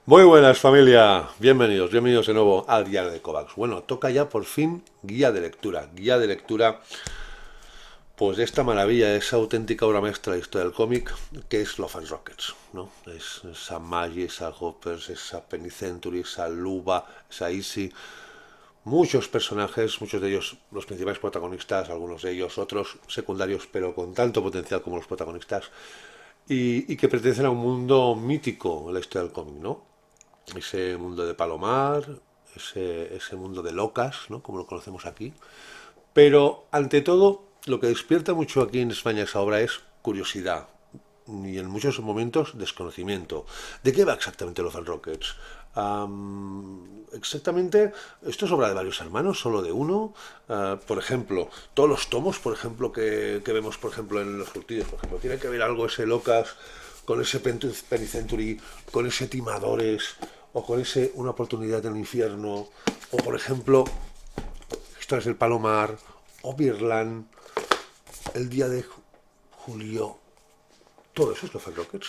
Muy buenas familia, bienvenidos de nuevo al Diario de Kovacs. Bueno, toca ya por fin guía de lectura, pues de esta maravilla, esa auténtica obra maestra de la historia del cómic, que es Love and Rockets, ¿no? Es esa Maggie, esa Hoppers, esa Penny Century, esa Luba, esa Easy, muchos personajes, muchos de ellos los principales protagonistas, algunos de ellos otros secundarios, pero con tanto potencial como los protagonistas, y que pertenecen a un mundo mítico en la historia del cómic, ¿no? Ese mundo de Palomar, ese mundo de Locas, ¿no? Como lo conocemos aquí. Pero, ante todo, lo que despierta mucho aquí en España esa obra es curiosidad y en muchos momentos desconocimiento. ¿De qué va exactamente Love and Rockets? Exactamente, esto es obra de varios hermanos, solo de uno. Por ejemplo, todos los tomos, por ejemplo, que vemos, por ejemplo, en los surtidos, por ejemplo, tiene que ver algo ese Locas con ese Penny Century, con ese Timadores, o con ese Una oportunidad en el infierno, o por ejemplo, Historias del Palomar, o Birland, El día de julio, todo eso es Love and Rockets,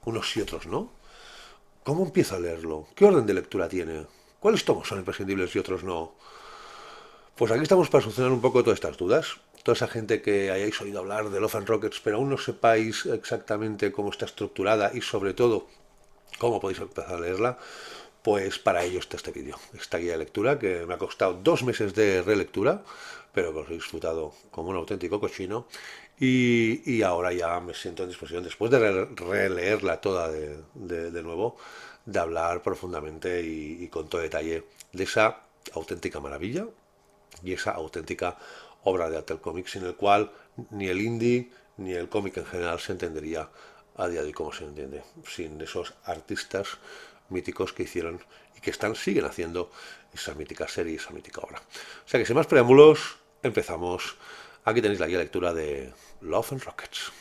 unos y otros no. ¿Cómo empiezo a leerlo? ¿Qué orden de lectura tiene? ¿Cuáles tomos son imprescindibles y otros no? Pues aquí estamos para solucionar un poco todas estas dudas. Toda esa gente que hayáis oído hablar de Love and Rockets, pero aún no sepáis exactamente cómo está estructurada y sobre todo cómo podéis empezar a leerla, pues para ello está este vídeo, esta guía de lectura que me ha costado 2 meses de relectura, pero que os he disfrutado como un auténtico cochino y ahora ya me siento en disposición, después de releerla toda de nuevo, de hablar profundamente y con todo detalle de esa auténtica maravilla y esa auténtica obra de arte del cómic, sin el cual ni el indie ni el cómic en general se entendería a día de hoy como se entiende, sin esos artistas míticos que hicieron y que siguen haciendo esa mítica serie, esa mítica obra. O sea que sin más preámbulos, empezamos. Aquí tenéis la guía de lectura de Love and Rockets.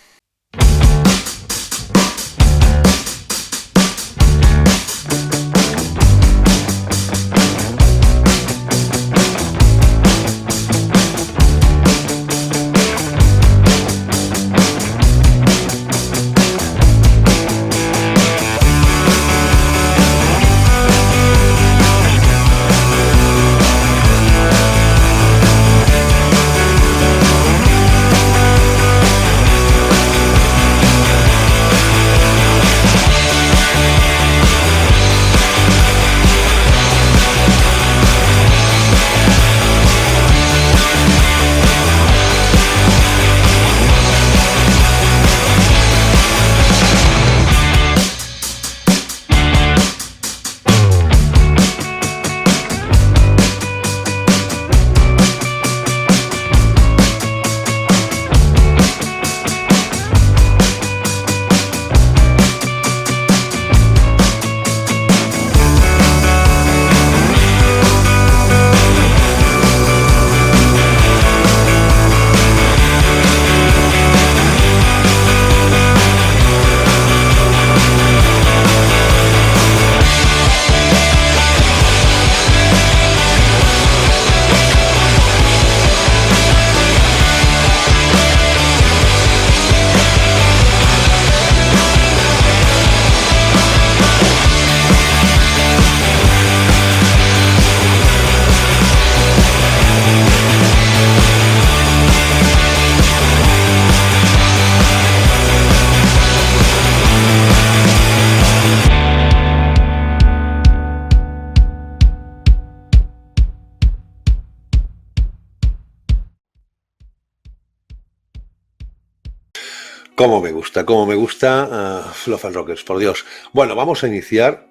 Cómo me gusta Love and Rockets, por Dios. Bueno, vamos a iniciar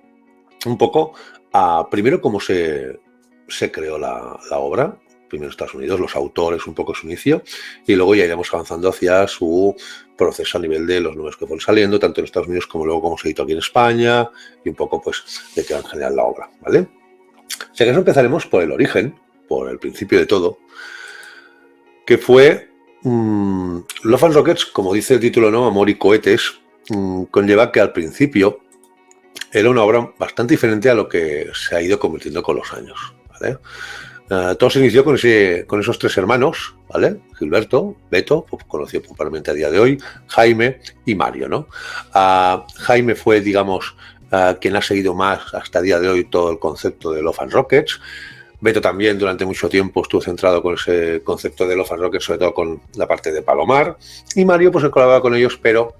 un poco primero cómo se creó la obra. Primero en Estados Unidos, los autores, un poco su inicio, y luego ya iremos avanzando hacia su proceso a nivel de los números que fueron saliendo, tanto en Estados Unidos como luego cómo se editó aquí en España, y un poco pues de qué va en general la obra, ¿vale? Si acaso empezaremos por el origen, por el principio de todo, que fue Love and Rockets, como dice el título, ¿no? Amor y cohetes, conlleva que al principio era una obra bastante diferente a lo que se ha ido convirtiendo con los años, ¿vale? Todo se inició con esos tres hermanos, ¿vale? Gilberto, Beto, conocido popularmente a día de hoy, Jaime y Mario, ¿no? Jaime fue, digamos, quien ha seguido más hasta el día de hoy todo el concepto de Love and Rockets. Beto también durante mucho tiempo estuvo centrado con ese concepto de Love and Rockets, sobre todo con la parte de Palomar, y Mario pues se colaboraba con ellos, pero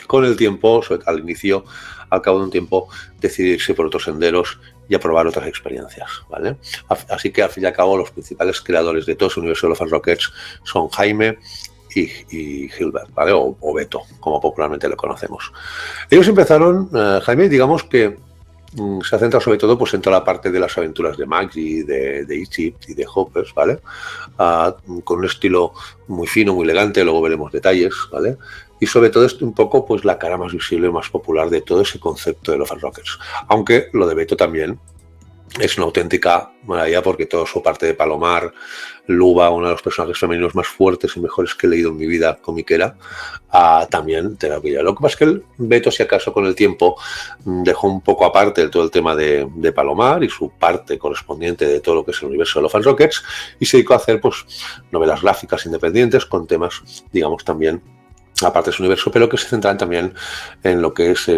con el tiempo, al inicio, al cabo de un tiempo, decidirse por otros senderos y a probar otras experiencias, ¿vale? Así que al fin y al cabo los principales creadores de todo ese universo de Love and Rockets son Jaime y Gilbert, ¿vale? O Beto, como popularmente lo conocemos. Ellos empezaron, Jaime, digamos que se ha centrado sobre todo pues, en toda la parte de las aventuras de Maggie, de Ichi y de Hoppers, ¿vale? Con un estilo muy fino, muy elegante, luego veremos detalles, ¿vale? Y sobre todo es un poco pues la cara más visible, más popular de todo ese concepto de Love and Rockets. Aunque lo de Beto también es una auténtica maravilla porque toda su parte de Palomar, Luba, uno de los personajes femeninos más fuertes y mejores que he leído en mi vida comiquera, también te la pilla. Lo que pasa es que el Beto, si acaso con el tiempo, dejó un poco aparte todo el tema de Palomar y su parte correspondiente de todo lo que es el universo de Love and Rockets y se dedicó a hacer pues novelas gráficas independientes con temas, digamos, también aparte de su universo, pero que se centran también en lo que es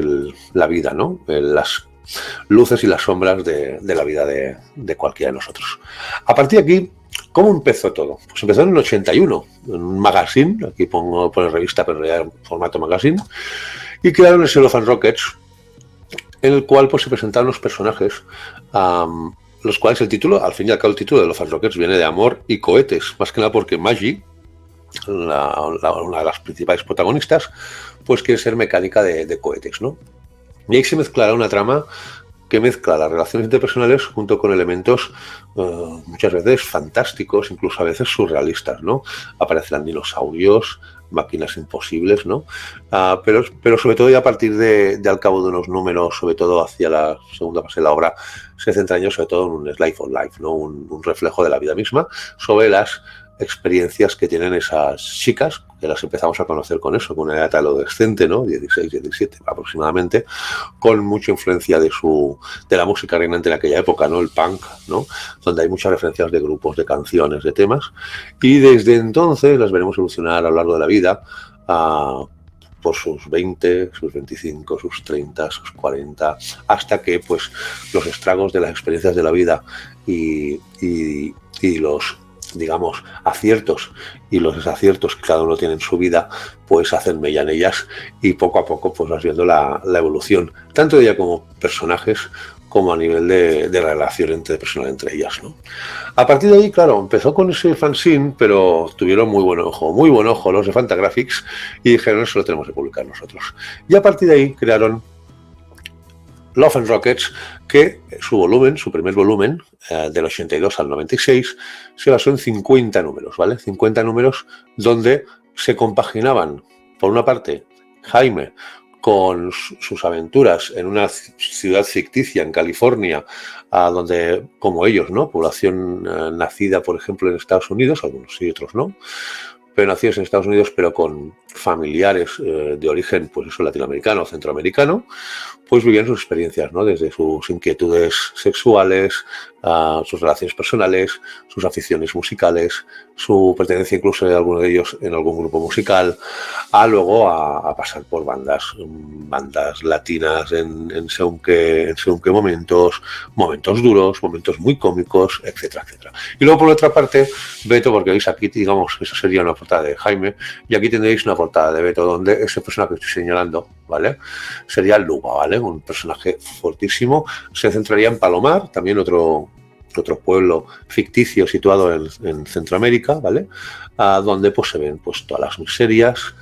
la vida, ¿no? Las luces y las sombras de la vida de cualquiera de nosotros. A partir de aquí, ¿cómo empezó todo? Pues empezó en el 81, en un magazine, aquí pongo revista, pero en formato magazine, y crearon ese Love and Rockets, en el cual pues, se presentaron los personajes, los cuales el título, al fin y al cabo el título de Love and Rockets viene de amor y cohetes, más que nada porque Maggie, una de las principales protagonistas, pues quiere ser mecánica de cohetes, ¿no? Y ahí se mezclará una trama que mezcla las relaciones interpersonales junto con elementos muchas veces fantásticos, incluso a veces surrealistas, ¿no? Aparecerán dinosaurios, máquinas imposibles, ¿no? Pero sobre todo ya a partir de al cabo de unos números, sobre todo hacia la segunda fase de la obra, se centra sobre todo en un slice of life, ¿no? Un reflejo de la vida misma sobre las experiencias que tienen esas chicas, que las empezamos a conocer con eso, con una edad adolescente, ¿no? 16, 17 aproximadamente, con mucha influencia de la música reinante en aquella época, ¿no? El punk, ¿no? Donde hay muchas referencias de grupos, de canciones, de temas, y desde entonces las veremos evolucionar a lo largo de la vida, por sus 20, sus 25, sus 30, sus 40, hasta que pues los estragos de las experiencias de la vida y los, digamos, aciertos y los desaciertos que cada uno tiene en su vida, pues hacen mella en ellas y poco a poco pues vas viendo la evolución, tanto de ella como personajes, como a nivel de relación interpersonal entre ellas, ¿no? A partir de ahí, claro, empezó con ese fanzine, pero tuvieron muy buen ojo los de Fantagraphics y dijeron, eso lo tenemos que publicar nosotros. Y a partir de ahí crearon Love and Rockets, que su primer volumen, del 82 al 96, se basó en 50 números, ¿vale? 50 números donde se compaginaban, por una parte, Jaime con sus aventuras en una ciudad ficticia en California, donde, como ellos, ¿no? Población nacida, por ejemplo, en Estados Unidos, algunos sí, otros no, pero nacidos en Estados Unidos, pero con familiares de origen, pues eso, latinoamericano o centroamericano, pues vivían sus experiencias, ¿no? Desde sus inquietudes sexuales, sus relaciones personales, sus aficiones musicales, su pertenencia incluso de alguno de ellos en algún grupo musical, luego a pasar por bandas latinas en según qué momentos duros, momentos muy cómicos, etcétera, etcétera. Y luego por otra parte, Beto, porque veis aquí, digamos, esa sería una portada de Jaime, y aquí tendréis una portada de Beto donde ese personaje que estoy señalando, ¿vale? Sería Luba, ¿vale? Un personaje fortísimo. Se centraría en Palomar, también otro pueblo ficticio situado en Centroamérica, ¿vale? Donde pues se ven pues todas las miserias,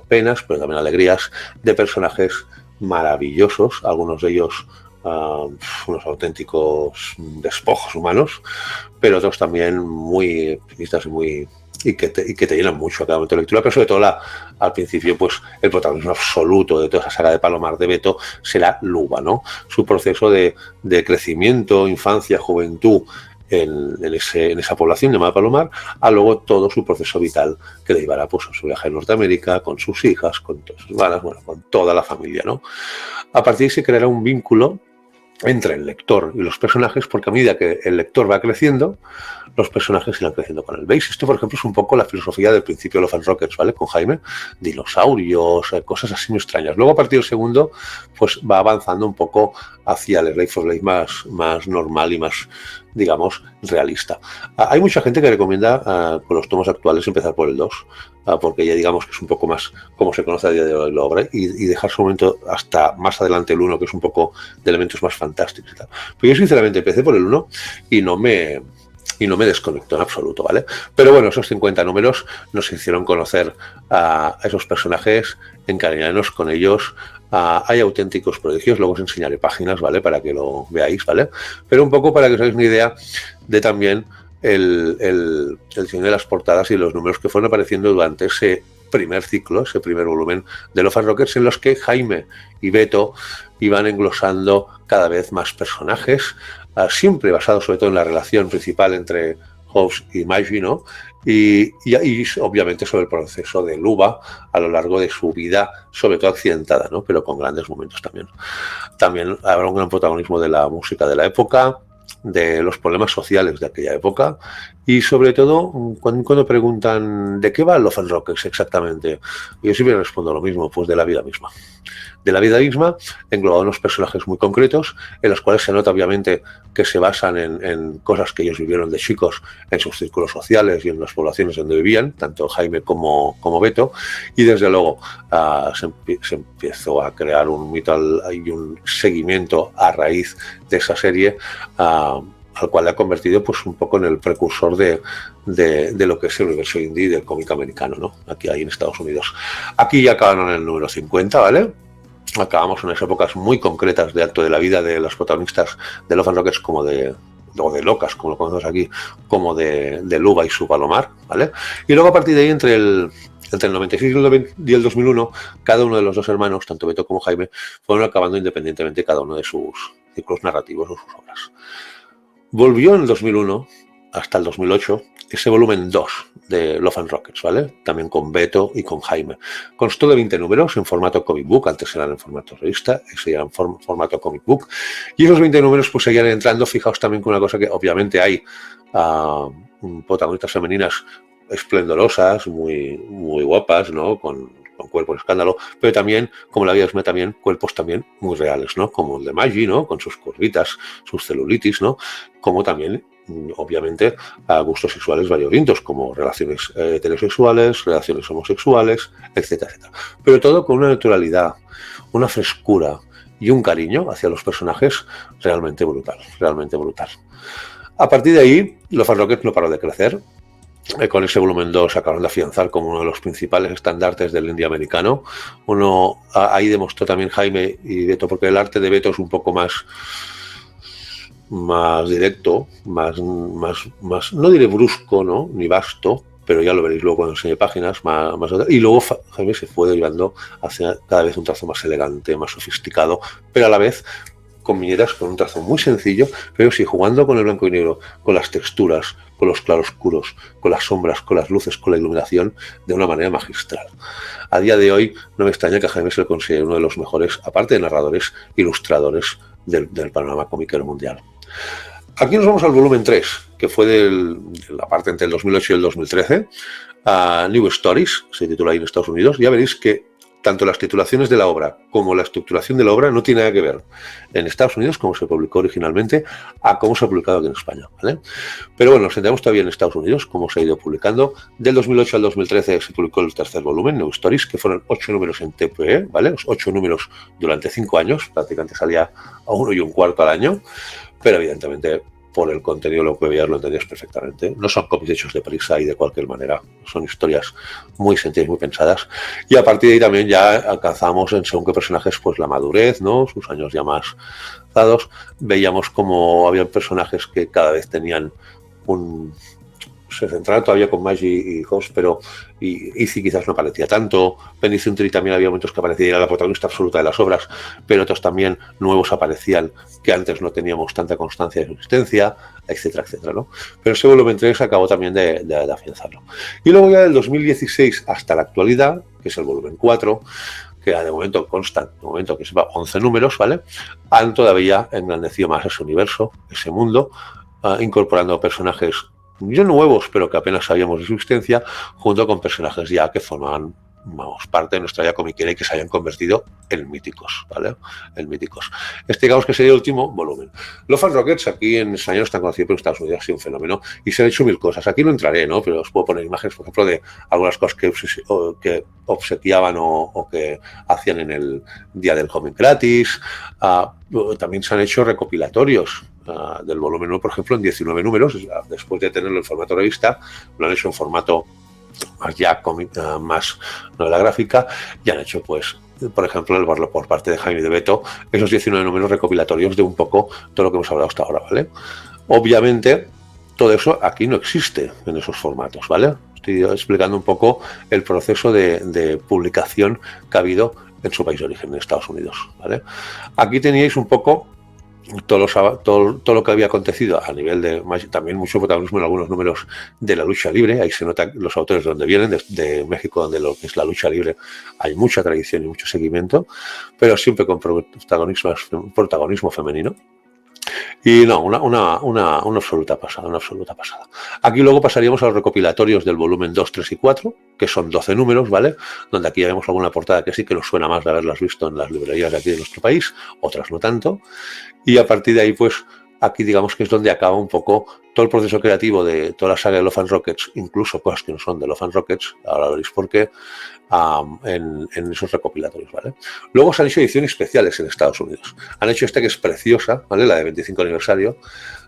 penas, pero también alegrías de personajes maravillosos, algunos de ellos unos auténticos despojos humanos, pero otros también muy optimistas y que te llenan mucho a cada momento de lectura, pero sobre todo al principio pues el protagonismo absoluto de toda esa saga de Palomar de Beto será Luba, ¿no? Su proceso de crecimiento, infancia, juventud en esa población llamada Palomar, a luego todo su proceso vital que le llevará pues a su viaje a Norteamérica, con sus hijas, con todas sus hermanas, bueno, con toda la familia, ¿no? A partir de ahí se creará un vínculo entre el lector y los personajes, porque a medida que el lector va creciendo, los personajes irán creciendo con él. ¿Veis? Esto, por ejemplo, es un poco la filosofía del principio de Love and Rockets, ¿vale? Con Jaime, dinosaurios, cosas así muy extrañas. Luego, a partir del segundo, pues va avanzando un poco hacia el Slave for Slave más normal y más, digamos, realista. Hay mucha gente que recomienda, con los tomos actuales, empezar por el 2, porque ya digamos que es un poco más como se conoce a día de hoy la obra, y dejar su momento hasta más adelante el 1, que es un poco de elementos más fantásticos y tal. Pero yo sinceramente empecé por el 1 y no me desconectó en absoluto, ¿vale? Pero bueno, esos 50 números nos hicieron conocer a esos personajes, encariñarnos con ellos. Hay auténticos prodigios, luego os enseñaré páginas, ¿vale? Para que lo veáis, ¿vale? Pero un poco para que os hagáis una idea de también el diseño de las portadas y los números que fueron apareciendo durante ese primer ciclo, ese primer volumen de Love and Rockets, en los que Jaime y Beto iban englosando cada vez más personajes, siempre basado sobre todo en la relación principal entre Hobbs y Maggie, ¿no? Y obviamente sobre el proceso de Luba a lo largo de su vida, sobre todo accidentada, ¿no? Pero con grandes momentos también. También habrá un gran protagonismo de la música de la época, de los problemas sociales de aquella época, y sobre todo cuando preguntan ¿de qué va Love and Rockets exactamente? Yo siempre respondo lo mismo, pues de la vida misma. De la vida misma, englobado unos personajes muy concretos, en los cuales se nota obviamente que se basan en cosas que ellos vivieron de chicos en sus círculos sociales y en las poblaciones donde vivían, tanto Jaime como Beto, y desde luego se empezó a crear un mito y un seguimiento a raíz de esa serie, al cual le ha convertido pues un poco en el precursor de lo que es el universo indie del cómic americano, ¿no? Aquí en Estados Unidos. Aquí ya acabaron en el número 50, ¿vale? Acabamos en unas épocas muy concretas de acto de la vida de los protagonistas de Love and Rockets, como de Locas, como lo conocemos aquí, como de Luba y su Palomar, ¿vale? Y luego a partir de ahí, entre el 96 y el 2001, cada uno de los dos hermanos, tanto Beto como Jaime, fueron acabando independientemente cada uno de sus ciclos narrativos o sus obras. Volvió en el 2001 hasta el 2008 ese volumen 2 de Love and Rockets, ¿vale? También con Beto y con Jaime. Constó de 20 números en formato comic book, antes eran en formato revista, ese era en formato comic book, y esos 20 números pues seguían entrando. Fijaos también con una cosa que obviamente hay protagonistas femeninas esplendorosas, muy, muy guapas, ¿no? Con cuerpos de escándalo, pero también, como la vida misma, también cuerpos también muy reales, ¿no? Como el de Maggie, ¿no? Con sus curvitas, sus celulitis, ¿no? Como también, obviamente, a gustos sexuales variopintos, como relaciones heterosexuales, relaciones homosexuales, etcétera, etcétera. Pero todo con una naturalidad, una frescura y un cariño hacia los personajes realmente brutal, realmente brutal. A partir de ahí, Love and Rockets no paró de crecer. Con ese volumen 2 acabaron de afianzar como uno de los principales estandartes del indie americano. Ahí demostró también Jaime y Beto, porque el arte de Beto es un poco más directo, más no diré brusco, ¿no? Ni vasto, pero ya lo veréis luego cuando enseñe páginas más. Y luego Jaime se fue derivando hacia cada vez un trazo más elegante, más sofisticado, pero a la vez con viñetas con un trazo muy sencillo, pero sí jugando con el blanco y negro, con las texturas, con los claroscuros, con las sombras, con las luces, con la iluminación, de una manera magistral. A día de hoy no me extraña que a Jaime se le considere uno de los mejores, aparte de narradores, ilustradores del panorama cómico mundial. Aquí nos vamos al volumen 3, que fue de la parte entre el 2008 y el 2013, New Stories, se titula ahí en Estados Unidos. Ya veréis que tanto las titulaciones de la obra como la estructuración de la obra no tiene nada que ver en Estados Unidos, como se publicó originalmente, a cómo se ha publicado aquí en España, ¿vale? Pero bueno, nos centramos todavía en Estados Unidos, cómo se ha ido publicando. Del 2008 al 2013 se publicó el tercer volumen, New Stories, que fueron 8 números en TPE, ¿vale? 8 números durante 5 años, prácticamente salía a 1 1/4 al año, pero evidentemente por el contenido lo que veías lo entendías perfectamente. No son cómics hechos de prisa y de cualquier manera, son historias muy sentidas, muy pensadas, y a partir de ahí también ya alcanzamos en según qué personajes pues la madurez, ¿no? Sus años ya más dados. Veíamos como había personajes que cada vez tenían se centraron todavía con Maggie y Hobbs, pero Izzy quizás no aparecía tanto. Penny Century también había momentos que aparecía y era la protagonista absoluta de las obras, pero otros también nuevos aparecían que antes no teníamos tanta constancia de su existencia, etcétera, etcétera, ¿no? Pero ese volumen 3 acabó también de afianzarlo. Y luego ya del 2016 hasta la actualidad, que es el volumen 4, que de momento constan, de momento que sepa, 11 números, ¿vale? Han todavía engrandecido más ese universo, ese mundo, incorporando personajes no nuevos, pero que apenas sabíamos de su existencia, junto con personajes ya que formaban, vamos, parte de nuestra vida comiquera y que se hayan convertido en míticos, ¿vale? En míticos. Este, digamos que sería el último volumen. Love and Rockets aquí en español están conocidos, pero en Estados Unidos ha sido un fenómeno y se han hecho mil cosas. Aquí no entraré, ¿no? Pero os puedo poner imágenes, por ejemplo, de algunas cosas que obsequiaban o que hacían en el día del cómic gratis. También se han hecho recopilatorios del volumen 1, por ejemplo, en 19 números. Después de tenerlo en formato revista, lo han hecho en formato más ya más novela gráfica, y han hecho, pues, por ejemplo, por parte de Jaime de Beto, esos 19 números recopilatorios de un poco todo lo que hemos hablado hasta ahora, ¿vale? Obviamente, todo eso aquí no existe en esos formatos, ¿vale? Estoy explicando un poco el proceso de publicación que ha habido en su país de origen, en Estados Unidos, ¿vale? Aquí teníais un poco todo lo que había acontecido a nivel de también mucho protagonismo en algunos números de la lucha libre. Ahí se notan los autores de donde vienen, de México, donde lo que es la lucha libre hay mucha tradición y mucho seguimiento, pero siempre con protagonismo femenino. Y no, una absoluta pasada, una absoluta pasada. Aquí luego pasaríamos a los recopilatorios del volumen 2, 3 y 4, que son 12 números, ¿vale? Donde aquí ya vemos alguna portada que sí que nos suena más de haberlas visto en las librerías de aquí de nuestro país, otras no tanto. Y a partir de ahí, pues, aquí digamos que es donde acaba un poco todo el proceso creativo de toda la saga de Love and Rockets, incluso cosas que no son de Love and Rockets, ahora veréis por qué, en esos recopilatorios, ¿vale? Luego se han hecho ediciones especiales en Estados Unidos. Han hecho esta que es preciosa, ¿vale? La de 25 aniversario,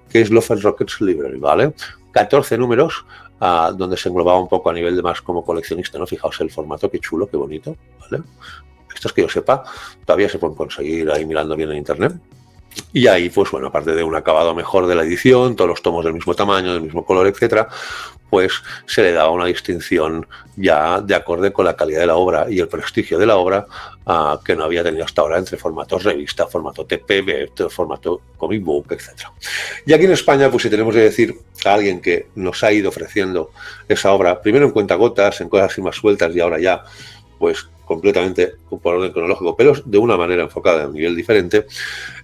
que es Love and Rockets Library, ¿vale? 14 números, donde se englobaba un poco a nivel de más como coleccionista, ¿no? Fijaos el formato, qué chulo, qué bonito, ¿vale? Estos que yo sepa, todavía se pueden conseguir ahí mirando bien en internet. Y ahí, pues bueno, aparte de un acabado mejor de la edición, todos los tomos del mismo tamaño, del mismo color, etcétera, pues se le daba una distinción ya de acorde con la calidad de la obra y el prestigio de la obra que no había tenido hasta ahora entre formatos revista, formato TPB, formato comic book, etcétera. Y aquí en España, pues si tenemos que decir a alguien que nos ha ido ofreciendo esa obra, primero en cuentagotas, en cosas así más sueltas y ahora ya, pues completamente por orden cronológico, pero de una manera enfocada a un nivel diferente,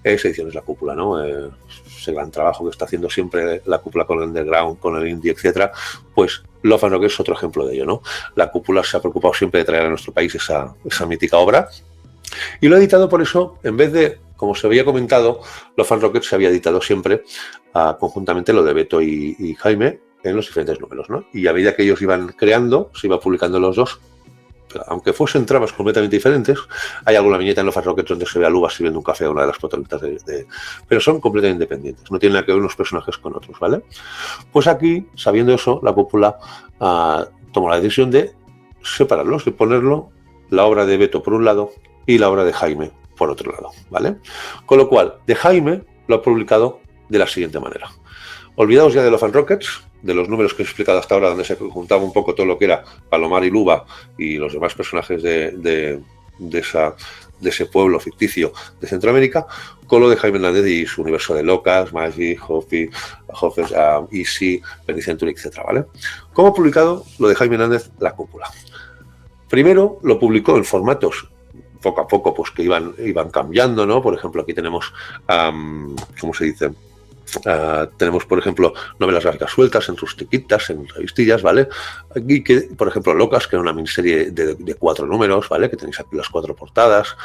es Ediciones La Cúpula, ¿no? Ese gran trabajo que está haciendo siempre La Cúpula con el underground, con el indie, etcétera, pues Love and Rockets es otro ejemplo de ello, ¿no? La Cúpula se ha preocupado siempre de traer a nuestro país esa mítica obra, y lo ha editado por eso, en vez de, como se había comentado, Love and Rockets se había editado siempre conjuntamente lo de Beto y Jaime en los diferentes números, ¿no? Y a medida que ellos iban creando, se iba publicando los dos. Aunque fuesen tramas completamente diferentes, hay alguna viñeta en Love and Rockets donde se ve a Luba sirviendo un café a una de las protagonistas pero son completamente independientes, no tienen nada que ver unos personajes con otros, ¿vale? Pues aquí, sabiendo eso, la Cúpula tomó la decisión de separarlos, de ponerlo la obra de Beto por un lado y la obra de Jaime por otro lado, ¿vale? Con lo cual, de Jaime lo ha publicado de la siguiente manera. Olvidaos ya de Love and Rockets, de los números que he explicado hasta ahora, donde se juntaba un poco todo lo que era Palomar y Luba y los demás personajes de ese pueblo ficticio de Centroamérica, con lo de Jaime Hernández y su universo de Locas, Magic, Hoffy, Easy, Penicenturi, etc., ¿vale? ¿Cómo ha publicado lo de Jaime Hernández La Cúpula? Primero lo publicó en formatos poco a poco, pues que iban cambiando, ¿no? Por ejemplo, aquí tenemos, ¿cómo se dice? Tenemos, por ejemplo, novelas gráficas sueltas en rustiquitas, en revistillas, ¿vale? Aquí, por ejemplo, Locas, que era una miniserie de 4 números, ¿vale? Que tenéis aquí las 4 portadas.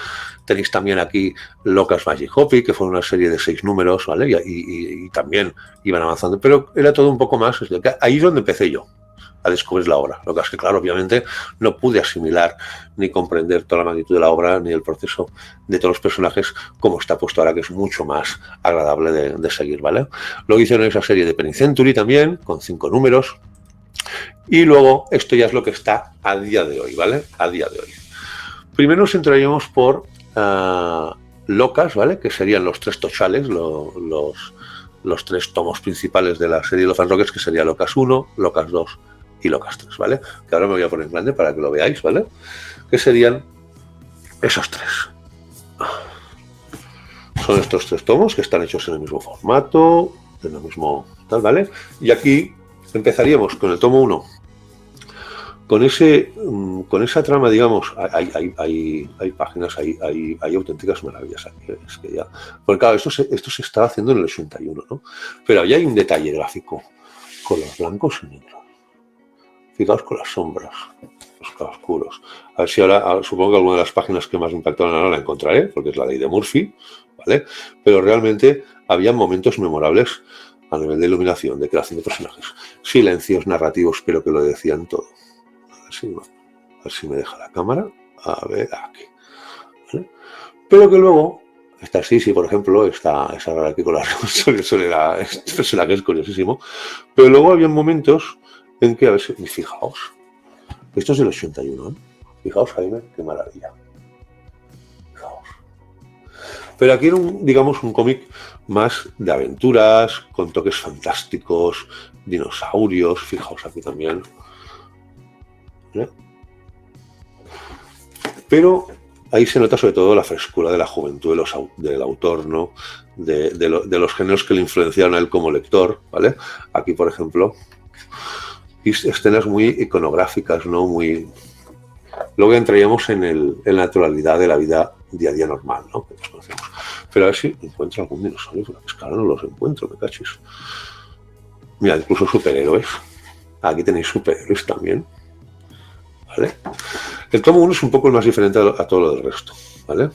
Tenéis también aquí Locas Magic Hoppy, que fue una serie de 6 números, ¿vale? Y también iban avanzando, pero era todo un poco más. Ahí es donde empecé yo a descubrir la obra. Lo que es que, claro, obviamente no pude asimilar ni comprender toda la magnitud de la obra ni el proceso de todos los personajes como está puesto ahora, que es mucho más agradable de seguir, ¿vale? Luego hicieron esa serie de Penicenturi también, con 5 números. Y luego, esto ya es lo que está a día de hoy, ¿vale? A día de hoy. Primero nos entraríamos por Locas, ¿vale? Que serían los 3 tochales, los 3 tomos principales de la serie Love and Rockets, que sería Locas 1, Locas 2 y Locas 3, ¿vale? Que ahora me voy a poner en grande para que lo veáis, ¿vale? Que serían esos 3. Son estos 3 tomos que están hechos en el mismo formato, en el mismo tal, ¿vale? Y aquí empezaríamos con el tomo 1, con esa trama, digamos, hay páginas, hay auténticas maravillas aquí. Es que ya, porque claro, esto se estaba haciendo en el 81, ¿no? Pero ahí hay un detalle gráfico con los blancos y negros. Fijaos con las sombras, los claroscuros. A ver si ahora, supongo que alguna de las páginas que más impactaron ahora la encontraré, porque es la ley de Murphy, ¿vale? Pero realmente había momentos memorables a nivel de iluminación, de creación de personajes. Silencios narrativos, pero que lo decían todo. A ver si me deja la cámara. A ver, aquí. ¿Vale? Pero que luego, esta sí, por ejemplo, esa rara aquí con las este personaje es curiosísimo. Pero luego había momentos en que, a ver si, fijaos, esto es del 81, ¿eh? Fijaos, Jaime, qué maravilla. Fijaos. Pero aquí era digamos, un cómic más de aventuras, con toques fantásticos, dinosaurios, fijaos aquí también. ¿Vale? Pero ahí se nota sobre todo la frescura de la juventud del autor, ¿no? De los géneros que le influenciaron a él como lector, ¿vale? Aquí, por ejemplo, escenas muy iconográficas, ¿no? Muy... Luego entraríamos en la naturalidad de la vida día a día normal, ¿no? Que nos conocemos. Pero a ver si encuentro algún dinosaurio, porque es que ahora no los encuentro, me cachis. Mira, incluso superhéroes. Aquí tenéis superhéroes también, ¿vale? El tomo 1 es un poco el más diferente a todo lo del resto, ¿vale?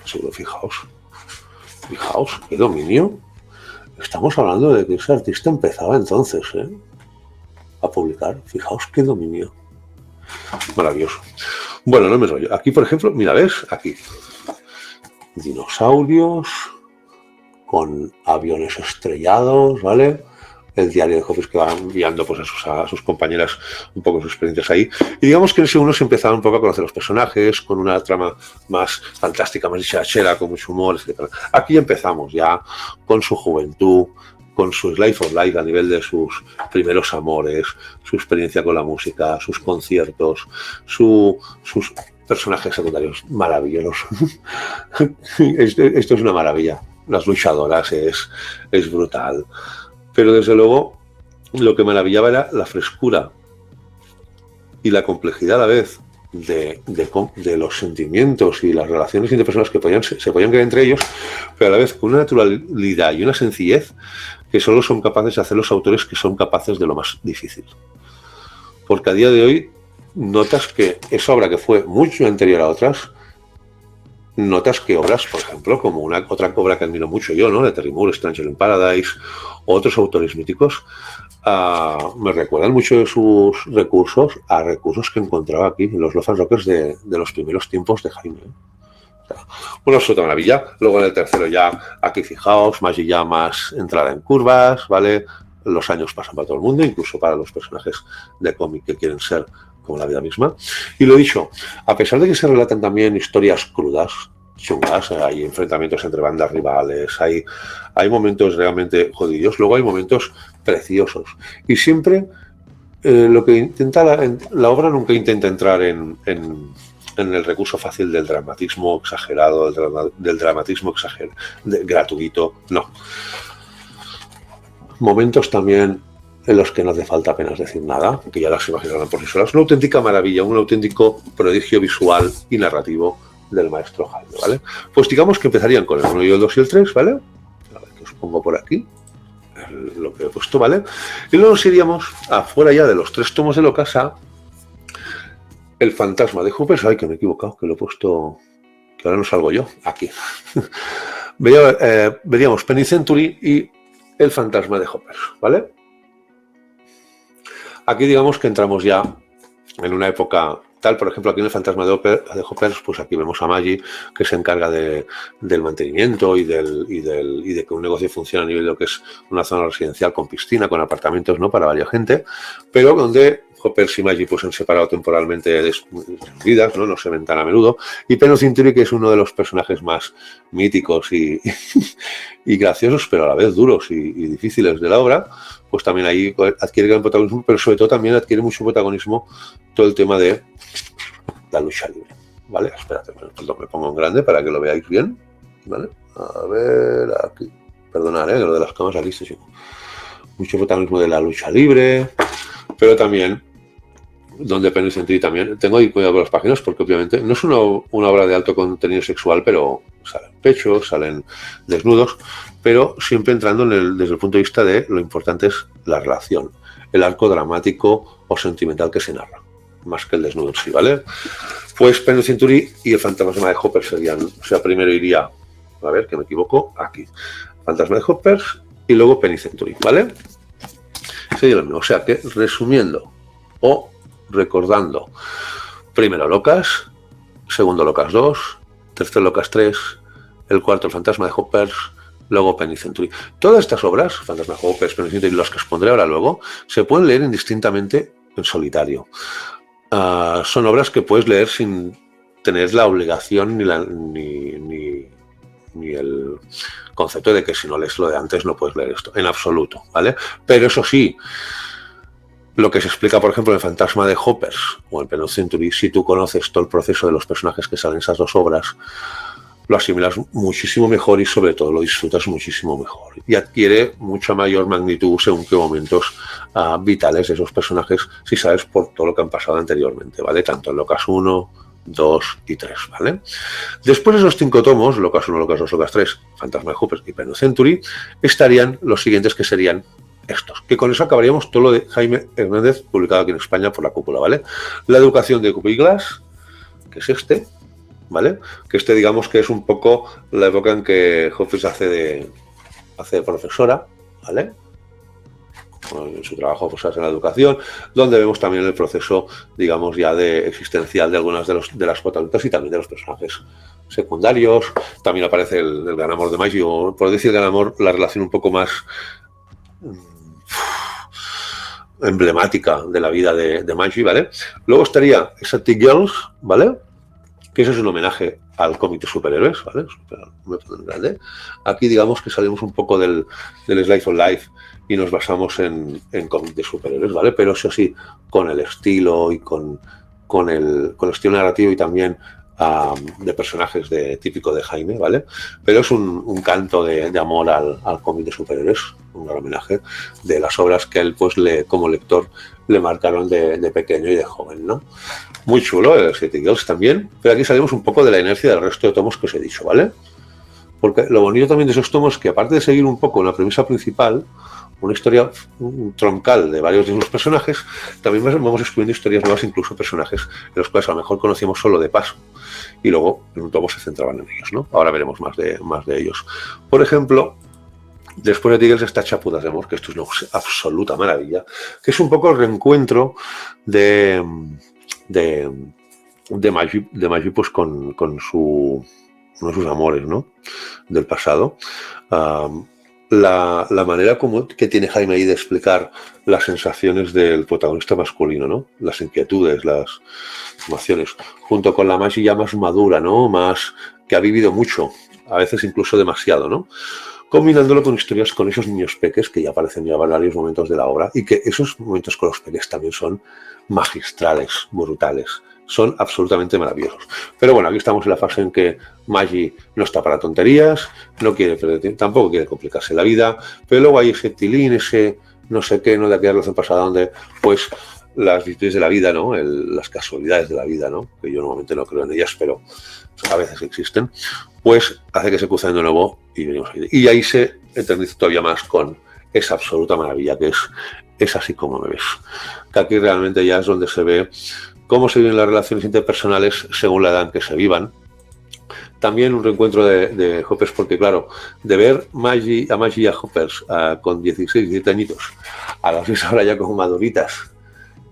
Seguro, fijaos, qué dominio. Estamos hablando de que ese artista empezaba entonces, a publicar. Fijaos qué dominio. Maravilloso. Bueno, no me rollo. Aquí, por ejemplo, mira, ¿ves? Aquí. Dinosaurios con aviones estrellados, ¿vale? El diario de Hopper que va enviando pues, a sus compañeras un poco sus experiencias ahí. Y digamos que en ese uno se empezaba un poco a conocer los personajes, con una trama más fantástica, más dicharachera, con mucho humor, etc. Aquí empezamos ya con su juventud, con su Life of Life a nivel de sus primeros amores, su experiencia con la música, sus conciertos, sus personajes secundarios maravillosos. Esto es una maravilla. Las luchadoras es brutal. Pero desde luego lo que maravillaba era la frescura y la complejidad a la vez de los sentimientos y las relaciones interpersonales que se podían crear entre ellos, pero a la vez con una naturalidad y una sencillez que solo son capaces de hacer los autores que son capaces de lo más difícil. Porque a día de hoy notas que esa obra que fue mucho anterior a otras, notas que obras, por ejemplo, como otra obra que admiro mucho yo, ¿no? De Terry Moore, Stranger in Paradise, o otros autores míticos, me recuerdan mucho de sus recursos a recursos que encontraba aquí en los Love and Rockers de los primeros tiempos de Jaime. O sea, una absoluta maravilla. Luego en el tercero ya, aquí fijaos, más y ya más entrada en curvas, ¿vale? Los años pasan para todo el mundo, incluso para los personajes de cómic que quieren ser como la vida misma. Y lo dicho, a pesar de que se relatan también historias crudas, chungas, hay enfrentamientos entre bandas rivales, hay momentos realmente jodidos, luego hay momentos preciosos. Y siempre lo que intenta la obra nunca intenta entrar en el recurso fácil del dramatismo exagerado, del dramatismo gratuito, no. Momentos también en los que no hace falta apenas decir nada, que ya las imaginarán por sí solas. Una auténtica maravilla, un auténtico prodigio visual y narrativo del maestro Jaime, ¿vale? Pues digamos que empezarían con el 1 y el 2 y el 3, ¿vale? A ver, que os pongo por aquí lo que he puesto, ¿vale? Y luego nos iríamos afuera ya de los 3 tomos de Locasa, el fantasma de Hoppers. Ay, que me he equivocado, que lo he puesto, que ahora no salgo yo, aquí. Veríamos Penny Century y el fantasma de Hoppers, ¿vale? Aquí digamos que entramos ya en una época tal, por ejemplo, aquí en el fantasma de Hoppers, pues aquí vemos a Maggie, que se encarga del mantenimiento y de que un negocio funcione a nivel de lo que es una zona residencial con piscina, con apartamentos, ¿no? Para varias gente, pero donde Hoppers y Maggie pues, se han separado temporalmente de sus vidas, ¿no? No se ven tan a menudo. Y Penny Century, que es uno de los personajes más míticos y graciosos, pero a la vez duros y difíciles de la obra, pues también ahí adquiere gran protagonismo, pero sobre todo también adquiere mucho protagonismo todo el tema de la lucha libre, ¿vale? Espérate, me pongo en grande para que lo veáis bien, ¿vale? A ver, aquí, perdonad, lo de las cámaras aquí, mucho protagonismo de la lucha libre, pero también donde Penny Century también. Tengo ahí cuidado con las páginas porque obviamente no es una obra de alto contenido sexual, pero salen pechos, salen desnudos, pero siempre entrando desde el punto de vista de lo importante es la relación, el arco dramático o sentimental que se narra, más que el desnudo en sí, ¿vale? Pues Penny Century y el fantasma de Hopper serían, o sea, primero iría, a ver, que me equivoco, aquí, fantasma de Hopper y luego Penny Century, ¿vale? Sería lo mismo, o sea que resumiendo o recordando, primero Locas, segundo Locas 2, tercer Locas 3, el cuarto el fantasma de Hopper, luego Penny Century. Todas estas obras, Fantasma de Hopper, Penny Century y las que os pondré ahora luego, se pueden leer indistintamente en solitario. Son obras que puedes leer sin tener la obligación ni el concepto de que si no lees lo de antes no puedes leer esto, en absoluto, ¿vale? Pero eso sí, lo que se explica, por ejemplo, en el fantasma de Hoppers o en Penny Century, si tú conoces todo el proceso de los personajes que salen en esas dos obras, lo asimilas muchísimo mejor y sobre todo lo disfrutas muchísimo mejor. Y adquiere mucha mayor magnitud según qué momentos vitales de esos personajes, si sabes por todo lo que han pasado anteriormente, ¿vale? Tanto en Locas 1, 2 y 3, ¿vale? Después de esos 5 tomos, Locas 1, Locas 2, Locas 3, Fantasma de Hoppers y Penny Century, estarían los siguientes que serían estos, que con eso acabaríamos todo lo de Jaime Hernández, publicado aquí en España por La Cúpula, ¿vale? La educación de Cooper y Glass, que es este, ¿vale? Que este digamos que es un poco la época en que Hopkins hace de profesora, ¿vale? En su trabajo pues, en la educación, donde vemos también el proceso, digamos, ya de existencial de algunas de las protagonistas y también de los personajes secundarios. También aparece el gran amor de Maggie, o por decir el gran amor, la relación un poco más emblemática de la vida de Maggie, ¿vale? Luego estaría Exotic Girls, ¿vale? Que eso es un homenaje al cómic de superhéroes, ¿vale? Grande. Aquí digamos que salimos un poco del Slice of Life y nos basamos en cómic de superhéroes, ¿vale? Pero eso sí, con el estilo y con el estilo narrativo y también de personajes típico de Jaime, ¿vale? Pero es un canto de amor al cómic de superhéroes, un gran homenaje de las obras que él, pues, como lector, le marcaron de pequeño y de joven, ¿no? Muy chulo el City Girls también, pero aquí salimos un poco de la inercia del resto de tomos que os he dicho, ¿vale? Porque lo bonito también de esos tomos es que, aparte de seguir un poco la premisa principal, una historia troncal de varios de los personajes, también vamos descubriendo historias nuevas, incluso personajes en los cuales a lo mejor conocíamos solo de paso y luego en un tomo se centraban en ellos, ¿no? Ahora veremos más de ellos. Por ejemplo, después de Tigers está Chapudas de Amor, que esto es una absoluta maravilla, que es un poco el reencuentro de Maggie pues con uno de sus amores, ¿no? Del pasado. La manera como que tiene Jaime ahí de explicar las sensaciones del protagonista masculino, ¿no? Las inquietudes, las emociones, junto con la Maggie ya más madura, ¿no? Más que ha vivido mucho, a veces incluso demasiado, ¿no? Combinándolo con historias con esos niños peques que ya aparecen ya en varios momentos de la obra y que esos momentos con los peques también son magistrales, brutales, son absolutamente maravillosos. Pero bueno, aquí estamos en la fase en que Maggie no está para tonterías, no quiere perder tiempo, tampoco quiere complicarse la vida, pero luego hay ese tilín, ese no sé qué, no de aquella relación pasada donde pues las virtudes de la vida, ¿no? Las casualidades de la vida, ¿no? Que yo normalmente no creo en ellas, pero a veces existen, pues hace que se crucen de nuevo y venimos ahí. Y ahí se eterniza todavía más con esa absoluta maravilla que es Así como me ves. Que aquí realmente ya es donde se ve cómo se viven las relaciones interpersonales según la edad en que se vivan. También un reencuentro de Hoppers, porque claro, de ver a Maggie y a Hoppers con 16, 17 añitos, a las veces ahora ya como maduritas,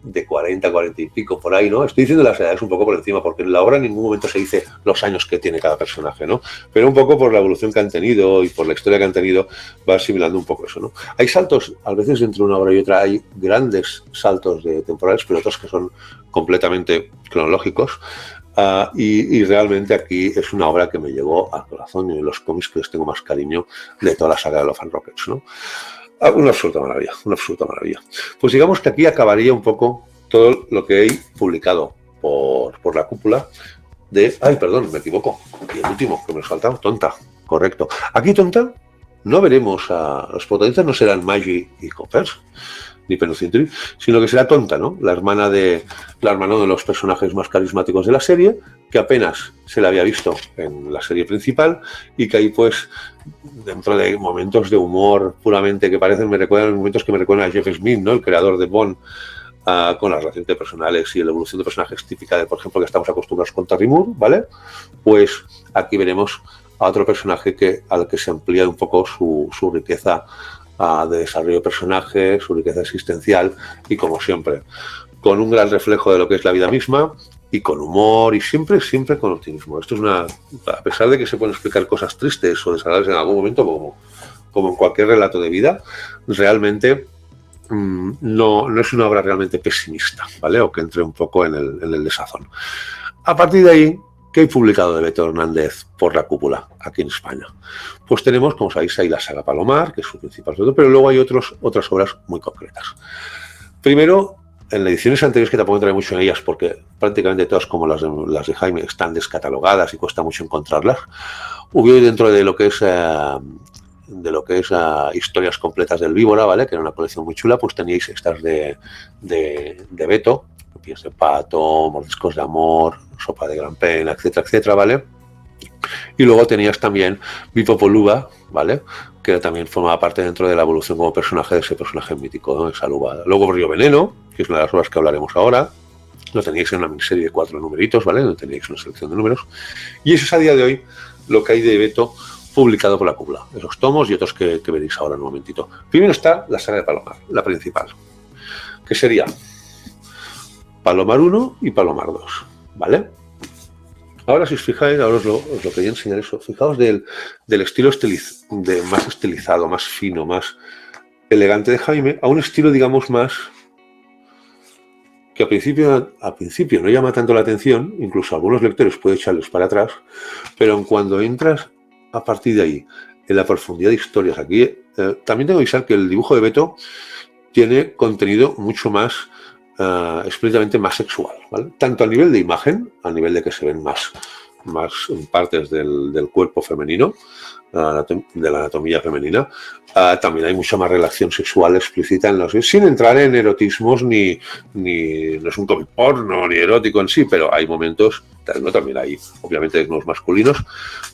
de 40, 40 y pico, por ahí, ¿no? Estoy diciendo las edades un poco por encima, porque en la obra en ningún momento se dice los años que tiene cada personaje, ¿no? Pero un poco por la evolución que han tenido y por la historia que han tenido, va asimilando un poco eso, ¿no? Hay saltos, a veces entre una obra y otra hay grandes saltos de temporales, pero otros que son completamente cronológicos. Y realmente aquí es una obra que me llegó al corazón y de los cómics que les tengo más cariño de toda la saga de Love and Rockets, ¿no? Una absoluta maravilla, una absoluta maravilla. Pues digamos que aquí acabaría un poco todo lo que he publicado por La Cúpula de... Ay, perdón, me equivoco. Y el último, que me ha saltado, Tonta. Correcto. Aquí, Tonta, no veremos a... Los protagonistas no serán Maggie y Hoppers, ni Penucintri, sino que será Tonta, ¿no? La hermana de uno de los personajes más carismáticos de la serie, que apenas se la había visto en la serie principal y que ahí pues dentro de momentos de humor puramente que parecen, momentos que me recuerdan a Jeff Smith, ¿no? El creador de Bond, con las relaciones personales y la evolución de personajes típica de, por ejemplo, que estamos acostumbrados con Terry Moore, ¿vale? Pues aquí veremos a otro personaje al que se amplía un poco su riqueza de desarrollo de personaje, su riqueza existencial y, como siempre, con un gran reflejo de lo que es la vida misma y con humor y siempre con optimismo. Esto es a pesar de que se pueden explicar cosas tristes o desagradables en algún momento, como en cualquier relato de vida, realmente no es una obra realmente pesimista, ¿vale? O que entre un poco en el desazón. A partir de ahí, ¿qué hay publicado de Beto Hernández por la cúpula aquí en España? Pues tenemos, como sabéis, ahí la saga Palomar, que es su principal producto, pero luego hay otras obras muy concretas. Primero, en ediciones anteriores, que tampoco entraré mucho en ellas, porque prácticamente todas, como las de Jaime, están descatalogadas y cuesta mucho encontrarlas. Hubo dentro de lo que es historias completas del Víbora, ¿vale? Que era una colección muy chula, pues teníais estas de Beto, Pies de Pato, Mordiscos de Amor, Sopa de Gran Pena, etcétera, etcétera, ¿vale? Y luego tenías también Bipopoluba, ¿vale? Que también formaba parte dentro de la evolución como personaje de ese personaje mítico, ¿no? Esa luba. Luego Río Veneno, que es una de las obras que hablaremos ahora. Lo teníais en una miniserie de 4 numeritos, ¿vale? Donde teníais una selección de números. Y eso es a día de hoy lo que hay de Beto publicado por la cúpula. Esos tomos y otros que veréis ahora en un momentito. Primero está la saga de Palomar, la principal, que sería Palomar 1 y Palomar 2, ¿vale? Ahora, si os fijáis, ahora os lo quería enseñar eso. Fijaos del estilo más estilizado, más fino, más elegante de Jaime, a un estilo, digamos, más que al principio no llama tanto la atención, incluso a algunos lectores puede echarles para atrás, pero cuando entras a partir de ahí en la profundidad de historias aquí, también tengo que avisar que el dibujo de Beto tiene contenido mucho más explícitamente más sexual, ¿vale? Tanto a nivel de imagen, a nivel de que se ven más partes del cuerpo femenino, de la anatomía femenina, también hay mucha más relación sexual explícita en sin entrar en erotismos no es un cómic porno ni erótico en sí, pero hay momentos, ¿no? También hay obviamente desnudos masculinos,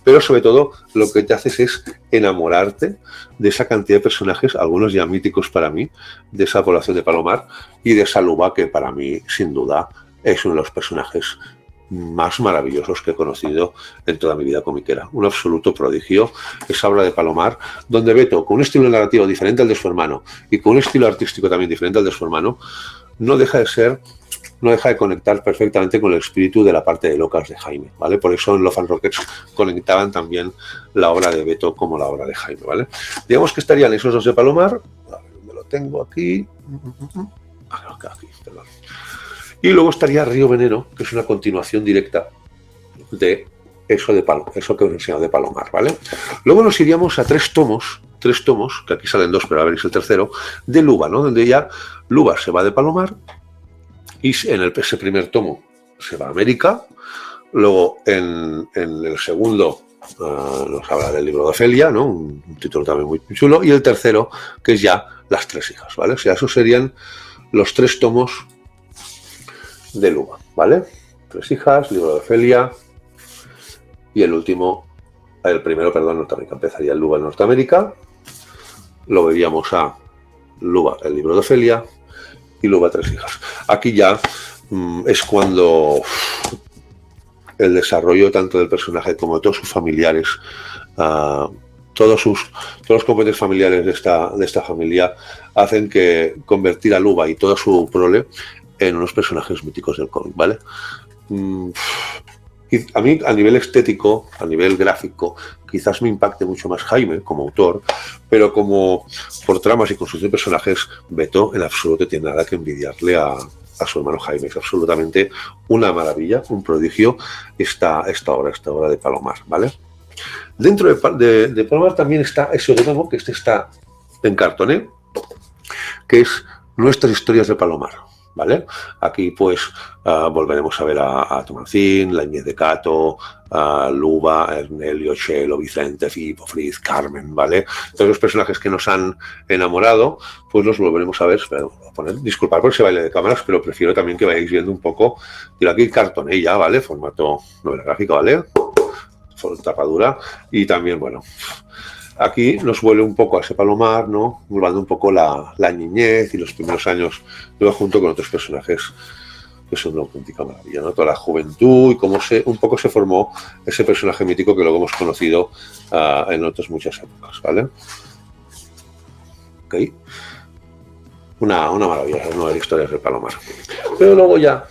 pero sobre todo lo que te haces es enamorarte de esa cantidad de personajes, algunos ya míticos para mí, de esa población de Palomar y de esa luba que para mí sin duda es uno de los personajes más maravillosos que he conocido en toda mi vida comiquera. Un absoluto prodigio, esa obra de Palomar, donde Beto, con un estilo narrativo diferente al de su hermano y con un estilo artístico también diferente al de su hermano, no deja de conectar perfectamente con el espíritu de la parte de locas de Jaime, ¿vale? Por eso en Love and Rockets conectaban también la obra de Beto como la obra de Jaime, ¿vale? Digamos que estarían esos dos de Palomar, a ver, ¿dónde lo tengo? Aquí, aquí, perdón. Y luego estaría Río Veneno, que es una continuación directa de eso que os he enseñado de Palomar, ¿vale? Luego nos iríamos a tres tomos, que aquí salen 2, pero a ver, es el tercero, de Luba, ¿no? Donde ya Luba se va de Palomar y en ese primer tomo se va a América. Luego en el segundo nos habla del libro de Ofelia, ¿no? Un título también muy chulo. Y el tercero, que es ya Las tres hijas, ¿vale? O sea, esos serían los 3 tomos de Luba, ¿vale? 3 hijas, libro de Ofelia y el primero, Norteamérica. Empezaría el Luba en Norteamérica, lo veríamos a Luba, el libro de Ofelia y Luba, 3 hijas. Aquí ya es cuando el desarrollo tanto del personaje como de todos sus familiares, todos los componentes familiares de esta familia hacen que convertir a Luba y toda su prole en unos personajes míticos del cómic, ¿vale? Y a mí, a nivel estético, a nivel gráfico, quizás me impacte mucho más Jaime como autor, pero como por tramas y construcción de personajes, Beto en absoluto tiene nada que envidiarle a su hermano Jaime. Es absolutamente una maravilla, un prodigio esta obra de Palomar, ¿vale? Dentro de Palomar también está ese otro tomo, que está en cartoné, que es Nuestras historias de Palomar, ¿vale? Aquí pues volveremos a ver a Tomancín, la Inés de Cato, Luba, Ernelio, Chelo, Vicente, Fipo, Fritz, Carmen, ¿vale? Todos los personajes que nos han enamorado, pues los volveremos a ver. Espera, voy a poner, disculpad por ese baile de cámaras, pero prefiero también que vayáis viendo un poco. Tiro aquí cartoné ya, ¿vale? Formato novela gráfica, ¿vale? Tapadura. Y también, bueno, aquí nos vuelve un poco a ese Palomar, ¿no? Volviendo un poco la niñez y los primeros años, luego junto con otros personajes que son una auténtica maravilla, ¿no? Toda la juventud y cómo un poco se formó ese personaje mítico que luego hemos conocido en otras muchas épocas, ¿vale? Ok. Una maravilla, las nuevas historias de Palomar. Pero luego ya,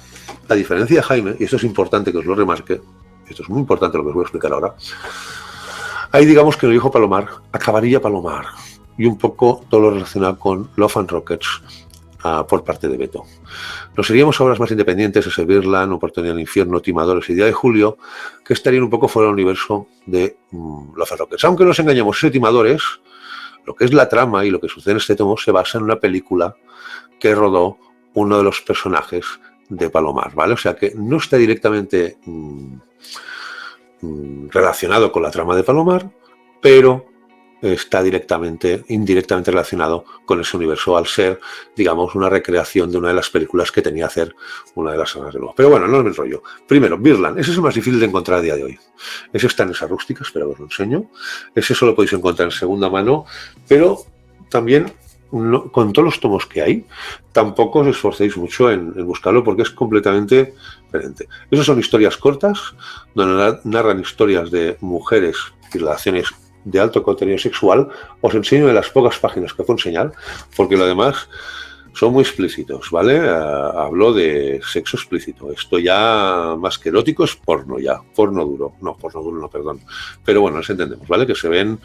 a diferencia de Jaime, y esto es importante que os lo remarque, esto es muy importante lo que os voy a explicar ahora, ahí digamos que el viejo Palomar acabaría Palomar y un poco todo lo relacionado con Love and Rockets por parte de Beto. Nos seríamos obras más independientes, ese Birland, Oportunidad del Infierno, Timadores y Día de Julio, que estarían un poco fuera del universo de Love and Rockets. Aunque no nos engañemos, ese Timadores, lo que es la trama y lo que sucede en este tomo, se basa en una película que rodó uno de los personajes de Palomar, ¿vale? O sea que no está directamente relacionado con la trama de Palomar, pero está indirectamente relacionado con ese universo al ser, digamos, una recreación de una de las películas que tenía que hacer una de las sagas de nuevo. Pero bueno, no me enrollo. Primero, Birland, ese es el más difícil de encontrar a día de hoy. Ese está en esa rústica, espero que os lo enseño. Ese solo podéis encontrar en segunda mano, pero también con todos los tomos que hay, tampoco os esforcéis mucho en buscarlo porque es completamente diferente. Esas son historias cortas, donde narran historias de mujeres y relaciones de alto contenido sexual. Os enseño de las pocas páginas que puedo enseñar, porque lo demás son muy explícitos, ¿vale? Hablo de sexo explícito. Esto ya, más que erótico, es porno ya. Porno duro. No, perdón. Pero bueno, nos entendemos, ¿vale? Que se ven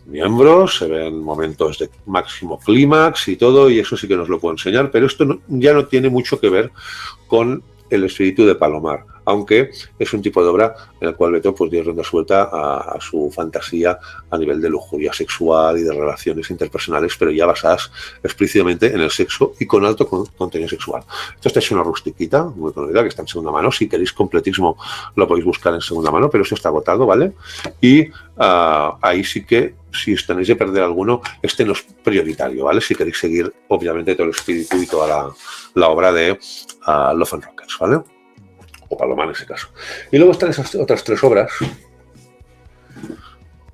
miembros, se ven momentos de máximo clímax y todo, y eso sí que nos lo puedo enseñar, pero esto ya no tiene mucho que ver con el espíritu de Palomar, aunque es un tipo de obra en el cual Beto pues dio rienda suelta a su fantasía a nivel de lujuria sexual y de relaciones interpersonales, pero ya basadas explícitamente en el sexo y con alto contenido sexual. Esto está hecho una rustiquita, muy conocida, que está en segunda mano. Si queréis completismo lo podéis buscar en segunda mano, pero eso está agotado, ¿vale? Y ahí sí que, si os tenéis de perder alguno, este no es prioritario, ¿vale? Si queréis seguir, obviamente, todo el espíritu y toda la obra de Love and Rockets, ¿vale? O Palomar en ese caso. Y luego están esas otras tres obras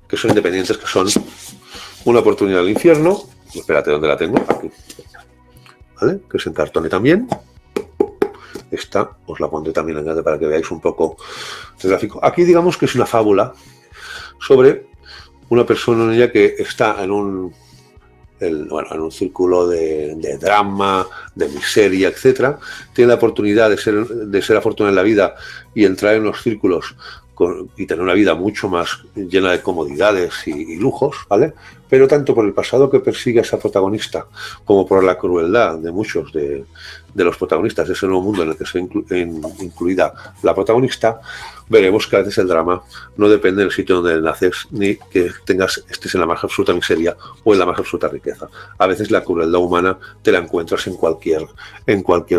que son independientes, que son Una oportunidad del infierno. Espérate, ¿dónde la tengo? Aquí. ¿Vale? Que es en cartón también. Esta os la pondré también en grande para que veáis un poco el gráfico. Aquí digamos que es una fábula sobre una persona que está en un círculo de drama, de miseria, etcétera. Tiene la oportunidad de ser afortunada en la vida y entrar en los círculos y tener una vida mucho más llena de comodidades y lujos, ¿vale? Pero tanto por el pasado que persigue a esa protagonista como por la crueldad de muchos de los protagonistas de ese nuevo mundo en el que se incluida la protagonista, veremos que a veces el drama no depende del sitio donde naces ni que estés en la más absoluta miseria o en la más absoluta riqueza. A veces la crueldad humana te la encuentras en cualquier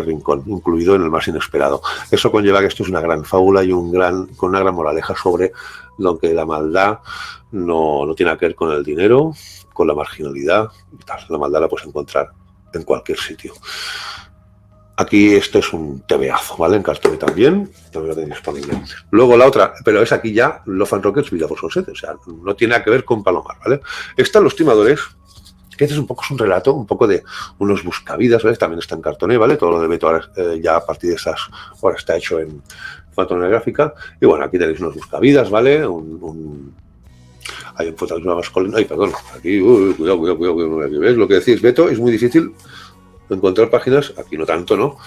rincón, incluido en el más inesperado. Eso conlleva que esto es una gran fábula y con una gran moraleja sobre lo que la maldad no tiene que ver con el dinero, con la marginalidad y tal. La maldad la puedes encontrar en cualquier sitio. Aquí esto es un tebeazo, ¿vale? En cartón también lo tenéis disponible. Luego la otra, pero es aquí ya Love and Rockets, Vida por Sunset, o sea, no tiene nada que ver con Palomar, ¿vale? Están Los Timadores, que este es un relato, un poco de unos buscavidas, ¿vale? También está en cartoné, ¿vale? Todo lo de Beto ahora, ya a partir de esas horas está hecho en fotografía gráfica. Y bueno, aquí tenéis unos buscavidas, ¿vale? Hay un protagonismo masculino. Ay, perdón, aquí, cuidado, aquí ves lo que decís, Beto, es muy difícil encontrar páginas, aquí no tanto, ¿no?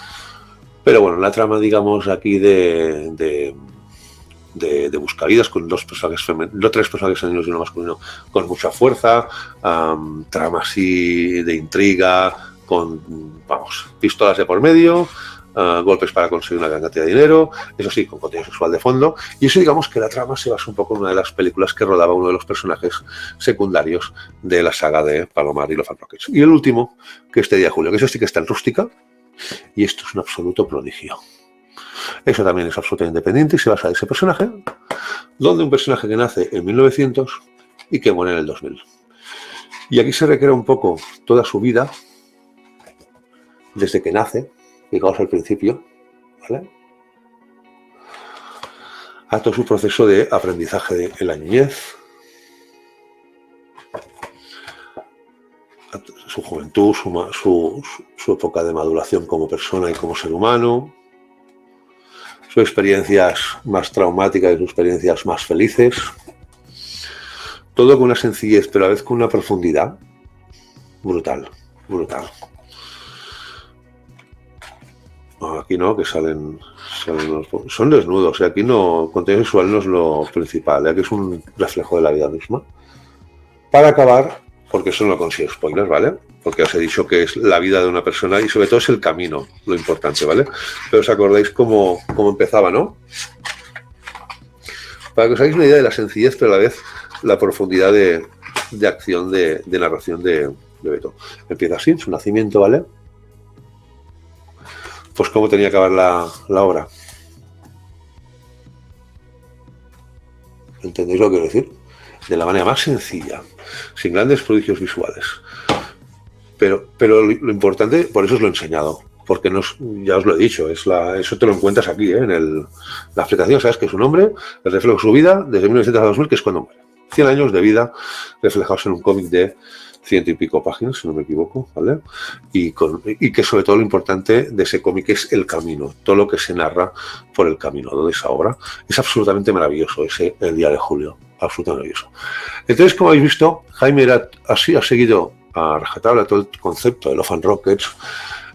Pero bueno, la trama, digamos, aquí de buscavidas con tres personajes femeninos y uno masculino con mucha fuerza, trama así de intriga, con, pistolas de por medio, golpes para conseguir una gran cantidad de dinero, eso sí, con contenido sexual de fondo, y eso digamos que la trama se basa un poco en una de las películas que rodaba uno de los personajes secundarios de la saga de Palomar y Love and Rockets. Y el último, que es Día de Julio, que eso sí que está en rústica, y esto es un absoluto prodigio. Eso también es absolutamente independiente y se basa en ese personaje, donde un personaje que nace en 1900 y que muere en el 2000. Y aquí se recrea un poco toda su vida, desde que nace, fijaos al principio, ¿vale?, a todo su proceso de aprendizaje en la niñez, su juventud, su época de maduración como persona y como ser humano, sus experiencias más traumáticas y sus experiencias más felices. Todo con una sencillez, pero a la vez con una profundidad brutal, brutal. Aquí no, que salen son desnudos, y aquí no, contenido sexual no es lo principal, aquí es un reflejo de la vida misma. Para acabar, porque eso no lo consigo spoilers, ¿vale? Porque os he dicho que es la vida de una persona y sobre todo es el camino lo importante, ¿vale? Pero os acordáis cómo empezaba, ¿no? Para que os hagáis una idea de la sencillez, pero a la vez la profundidad de acción, de narración de Beto. Empieza así, su nacimiento, ¿vale? Pues cómo tenía que acabar la obra. ¿Entendéis lo que quiero decir? De la manera más sencilla, sin grandes prodigios visuales. Pero lo importante, por eso os lo he enseñado, porque ya os lo he dicho, eso te lo encuentras aquí, en la aplicación, sabes que su nombre, el reflejo de su vida, desde 1900 a 2000, que es cuando muere. 100 años de vida reflejados en un cómic de 100 y pico páginas, si no me equivoco, ¿vale? Y que sobre todo lo importante de ese cómic es el camino, todo lo que se narra por el camino de esa obra. Es absolutamente maravilloso el día de julio, absolutamente maravilloso. Entonces, como habéis visto, Jaime ha seguido a rajatabla todo el concepto de Love and Rockets.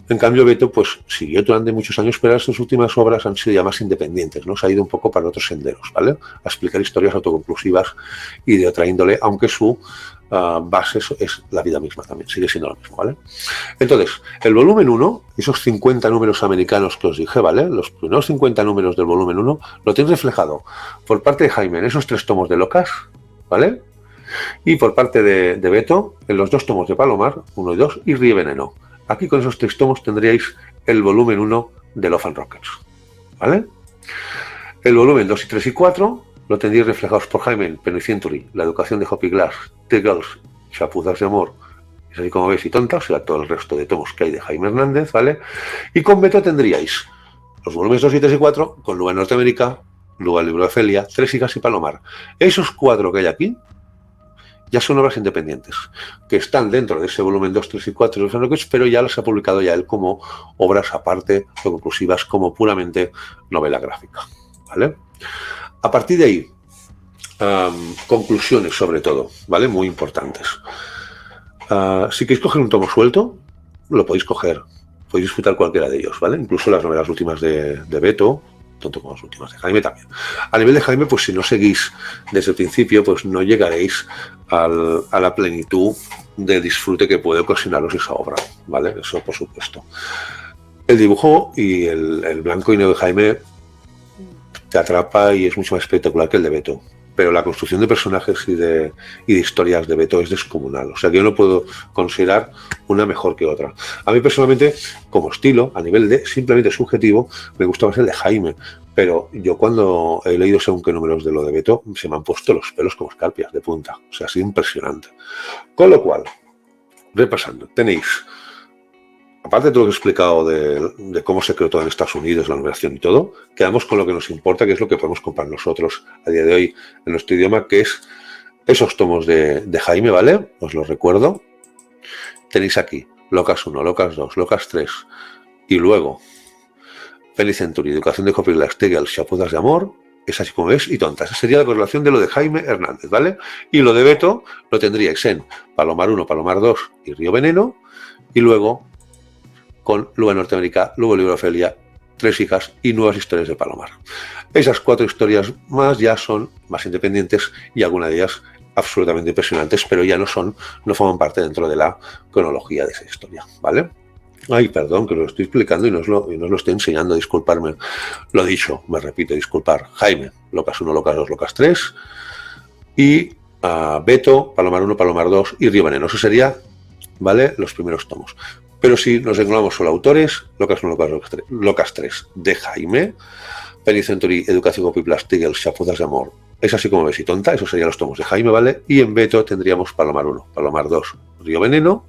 En cambio, Beto pues siguió durante muchos años, pero sus últimas obras han sido ya más independientes, ¿no? Se ha ido un poco para otros senderos, ¿vale? A explicar historias autoconclusivas y de otra índole, aunque su base es la vida misma también, sigue siendo lo mismo, ¿vale? Entonces, el volumen 1, esos 50 números americanos que os dije, ¿vale? Los primeros 50 números del volumen 1 lo tenéis reflejado por parte de Jaime en esos 3 tomos de Locas, ¿vale? Y por parte de Beto en los 2 tomos de Palomar, 1 y 2, y Ríe Veneno. Aquí con esos 3 tomos tendríais el volumen 1 de Love and Rockets, ¿vale? El volumen 2 y 3 y 4 lo tendríais reflejados por Jaime en Penny Century, La educación de Hoppy Glass, The Girls, Chapuzas de amor, es así como veis, y tonta, o sea, todo el resto de tomos que hay de Jaime Hernández, ¿vale? Y con Beto tendríais los volúmenes 2 y 3 y 4 con Lugar Norteamérica, Lugar Libro de Ofelia, Tres hijas y Palomar. Esos 4 que hay aquí ya son obras independientes, que están dentro de ese volumen 2, 3 y 4, pero ya las ha publicado ya él como obras aparte o conclusivas, como puramente novela gráfica, ¿vale? A partir de ahí, conclusiones sobre todo, ¿vale? Muy importantes. Si queréis coger un tomo suelto, lo podéis coger, podéis disfrutar cualquiera de ellos, ¿vale? Incluso las novelas últimas de Beto, tanto como las últimas de Jaime también. A nivel de Jaime, pues si no seguís desde el principio, pues no llegaréis a la plenitud de disfrute que puede ocasionaros esa obra, ¿vale? Eso por supuesto. El dibujo y el blanco y negro de Jaime te atrapa y es mucho más espectacular que el de Beto. Pero la construcción de personajes y de historias de Beto es descomunal. O sea que yo no puedo considerar una mejor que otra. A mí personalmente, como estilo, a nivel de simplemente subjetivo, me gusta más el de Jaime. Pero yo cuando he leído según qué números de lo de Beto, se me han puesto los pelos como escarpias de punta. O sea, ha sido impresionante. Con lo cual, repasando, tenéis, aparte de todo lo que he explicado de cómo se creó todo en Estados Unidos, la numeración y todo, quedamos con lo que nos importa, que es lo que podemos comprar nosotros a día de hoy en nuestro idioma, que es esos tomos de Jaime, ¿vale? Os lo recuerdo. Tenéis aquí Locas 1, Locas 2, Locas 3 y luego Penny Century, Educación de Hoppy Glass, Tegels, Chapuzas de amor, es así como ves, y tonta. Esa sería la correlación de lo de Jaime Hernández, ¿vale? Y lo de Beto lo tendríais en Palomar 1, Palomar 2 y Río Veneno, y luego con Lugar Norteamérica, luego Libro de Ofelia, Tres hijas y Nuevas historias de Palomar. Esas 4 historias más ya son más independientes y algunas de ellas absolutamente impresionantes, pero ya no forman parte dentro de la cronología de esa historia, ¿vale? Ay, perdón, que lo estoy explicando y no os lo estoy enseñando, disculparme. Lo dicho, me repito, disculpar. Jaime, Locas 1, Locas 2, Locas 3 y Beto, Palomar 1, Palomar 2 y Río Veneno. Eso sería, ¿vale? Los primeros tomos. Pero si nos englobamos solo autores, Locas 1, Locas 3 de Jaime, Penny Century, Educación Copy Plastic, El Chapuzas de Amor. Es así como ves y tonta, esos serían los tomos de Jaime, ¿vale? Y en Beto tendríamos Palomar 1, Palomar 2, Río Veneno,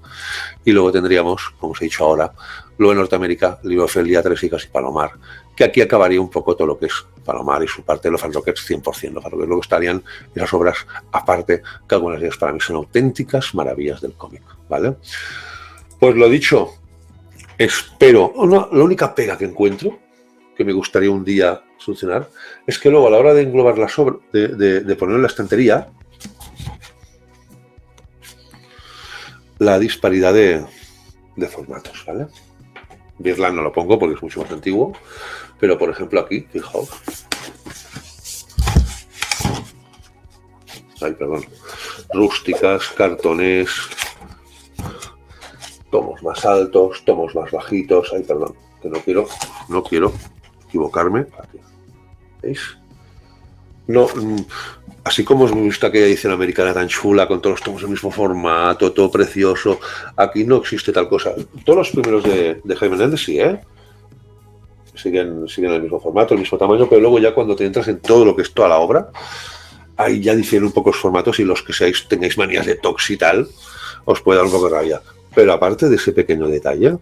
y luego tendríamos, como os he dicho ahora, luego en Norteamérica, Libro Ofelia, Tres Hijas y Palomar, que aquí acabaría un poco todo lo que es Palomar y su parte de los Fan Rockets 100%. Los Fan Rockets luego estarían esas obras aparte, que algunas de ellas para mí son auténticas maravillas del cómic, ¿vale? Pues lo dicho, espero, la única pega que encuentro, que me gustaría un día solucionar, es que luego a la hora de englobar las obras, de poner en la estantería, la disparidad de formatos, ¿vale? Birdland no lo pongo porque es mucho más antiguo, pero por ejemplo aquí, fijaos. Ay, perdón. Rústicas, cartones, tomos más altos, tomos más bajitos. Ay, perdón, que no quiero equivocarme. Aquí. ¿Veis? No, así como hemos visto aquella edición americana tan chula, con todos los tomos del mismo formato, todo precioso, aquí no existe tal cosa. Todos los primeros de Jaime Hernández sí, siguen el mismo formato, el mismo tamaño, pero luego ya cuando te entras en todo lo que es toda la obra, ahí ya difieren un poco los formatos y los que tengáis manías de tox y tal, os puede dar un poco de rabia. Pero aparte de ese pequeño detalle,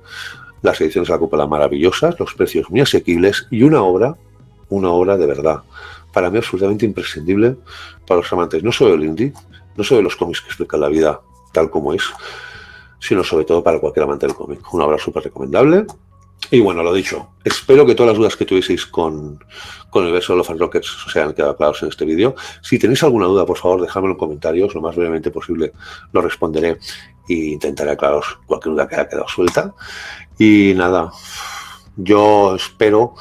las ediciones de la cúpula maravillosas, los precios muy asequibles y una obra de verdad, para mí absolutamente imprescindible para los amantes, no solo del indie, no solo de los cómics que explican la vida tal como es, sino sobre todo para cualquier amante del cómic. Una obra súper recomendable. Y bueno, lo dicho, espero que todas las dudas que tuvieseis con el verso de los Fan Rockets os hayan quedado claros en este vídeo. Si tenéis alguna duda, por favor, dejadmelo en comentarios, lo más brevemente posible lo responderé e intentaré aclararos cualquier duda que haya quedado suelta. Y nada, yo espero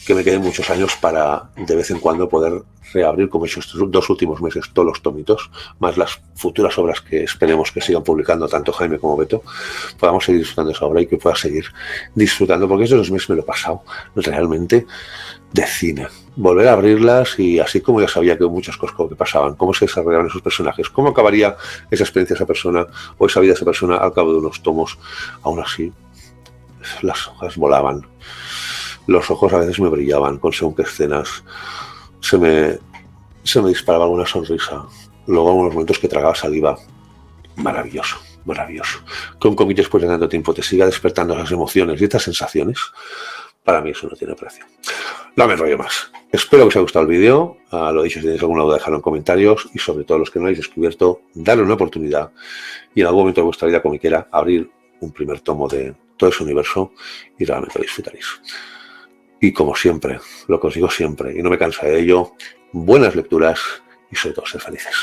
que me queden muchos años para de vez en cuando poder reabrir, como he hecho estos 2 últimos meses, todos los tomitos, más las futuras obras que esperemos que sigan publicando tanto Jaime como Beto, podamos seguir disfrutando de esa obra y que pueda seguir disfrutando, porque estos 2 meses me lo he pasado realmente de cine. Volver a abrirlas y así como ya sabía que muchas cosas que pasaban, cómo se desarrollaban esos personajes, cómo acabaría esa experiencia de esa persona o esa vida de esa persona al cabo de unos tomos, aún así las hojas volaban. Los ojos a veces me brillaban con según qué escenas. Se me disparaba alguna sonrisa. Luego algunos momentos que tragaba saliva. Maravilloso, maravilloso. Que un cómic después de tanto tiempo te siga despertando esas emociones y estas sensaciones, para mí eso no tiene precio. No me enrollo más. Espero que os haya gustado el vídeo. Lo dicho, si tenéis alguna duda, dejadlo en comentarios. Y sobre todo, los que no habéis descubierto, darle una oportunidad y en algún momento de vuestra vida comiquera abrir un primer tomo de todo ese universo y realmente lo disfrutaréis. Y como siempre, lo que os digo siempre, y no me cansa de ello, buenas lecturas y sobre todo ser felices.